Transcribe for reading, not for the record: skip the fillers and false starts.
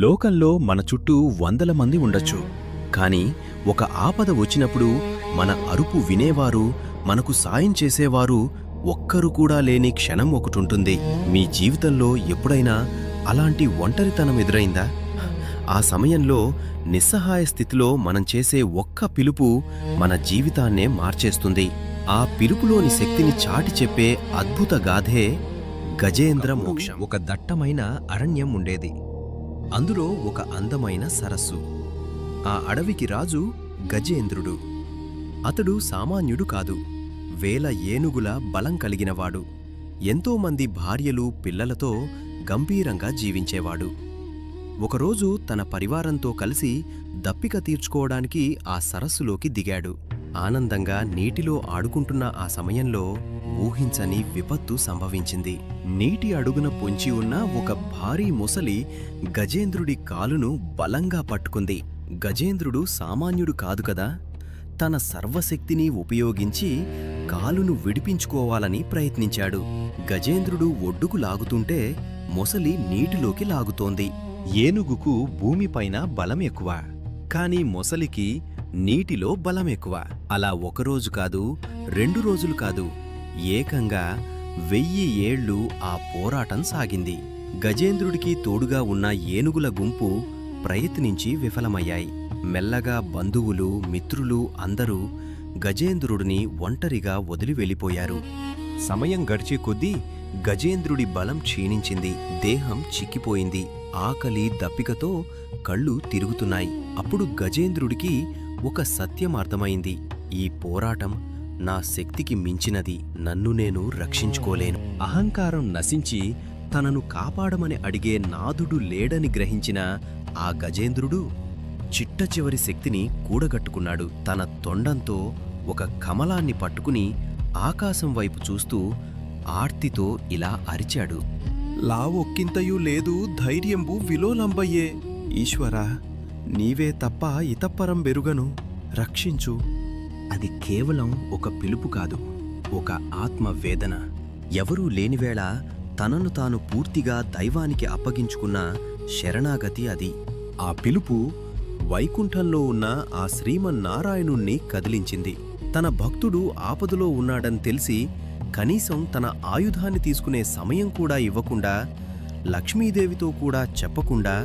లోకంలో మన చుట్టూ వందల మంది ఉండొచ్చు. కాని ఒక ఆపద వచ్చినప్పుడు మన అరుపు వినేవారు, మనకు సాయం చేసేవారు ఒక్కరు కూడా లేని క్షణం ఒకటుంటుంది. మీ జీవితంలో ఎప్పుడైనా అలాంటి ఒంటరితనం ఎదురైందా? ఆ సమయంలో నిస్సహాయ స్థితిలో మనం చేసే ఒక్క పిలుపు మన జీవితాన్నే మార్చేస్తుంది. ఆ పిలుపులోని శక్తిని చాటి చెప్పే అద్భుత గాథే గజేంద్ర మోక్షం. ఒక దట్టమైన అరణ్యం ఉండేది. అందులో ఒక అందమైన సరస్సు. ఆ అడవికి రాజు గజేంద్రుడు. అతడు సామాన్యుడు కాదు. వేల ఏనుగుల బలం కలిగినవాడు. ఎంతోమంది భార్యలు, పిల్లలతో గంభీరంగా జీవించేవాడు. ఒకరోజు తన పరివారంతో కలిసి దప్పిక తీర్చుకోవడానికి ఆ సరస్సులోకి దిగాడు. ఆనందంగా నీటిలో ఆడుకుంటున్న ఆ సమయంలో ఊహించని విపత్తు సంభవించింది. నీటి అడుగున పొంచి ఉన్న ఒక భారీ మొసలి గజేంద్రుడి కాలును బలంగా పట్టుకుంది. గజేంద్రుడు సామాన్యుడు కాదు కదా. తన సర్వశక్తిని ఉపయోగించి కాలును విడిపించుకోవాలని ప్రయత్నించాడు. గజేంద్రుడు ఒడ్డుకు లాగుతుంటే మొసలి నీటిలోకి లాగుతోంది. ఏనుగుకు భూమిపైన బలం ఎక్కువ, కాని మొసలికి నీటిలో బలం ఎక్కువ. అలా ఒకరోజు కాదు, 2 రోజులు కాదు, ఏకంగా 1000 ఏళ్లు ఆ పోరాటం సాగింది. గజేంద్రుడికి తోడుగా ఉన్న ఏనుగుల గుంపు ప్రయత్నించి విఫలమయ్యాయి. మెల్లగా బంధువులు, మిత్రులు అందరూ గజేంద్రుడిని ఒంటరిగా వదిలి వెళ్ళిపోయారు. సమయం గడిచే కొద్దీ గజేంద్రుడి బలం క్షీణించింది. దేహం చిక్కిపోయింది. ఆకలి, దప్పికతో కళ్ళు తిరుగుతున్నాయి. అప్పుడు గజేంద్రుడికి ఒక సత్యం అర్థమైంది. ఈ పోరాటం నా శక్తికి మించినది. నన్ను నేను రక్షించుకోలేను. అహంకారం నశించి తనను కాపాడమని అడిగే నాథుడు లేడని గ్రహించిన ఆ గజేంద్రుడు చిట్ట చివరి శక్తిని కూడగట్టుకున్నాడు. తన తొండంతో ఒక కమలాన్ని పట్టుకుని ఆకాశం వైపు చూస్తూ ఆర్తితో ఇలా అరిచాడు. లావొక్కింతయూ లేదు, ధైర్యంబు విలోలంబయ్యే. ఈశ్వరా, నీవే తప్ప ఇతప్పరం బెరుగను, రక్షించు. అది కేవలం ఒక పిలుపు కాదు, ఒక ఆత్మవేదన. ఎవరూ లేనివేళ తనను తాను పూర్తిగా దైవానికి అప్పగించుకున్న శరణాగతి అది. ఆ పిలుపు వైకుంఠంలో ఉన్న ఆ శ్రీమన్నారాయణుణ్ణి కదిలించింది. తన భక్తుడు ఆపదలో ఉన్నాడని తెలిసి కనీసం తన ఆయుధాన్ని తీసుకునే సమయం కూడా ఇవ్వకుండా, లక్ష్మీదేవితో కూడా చెప్పకుండా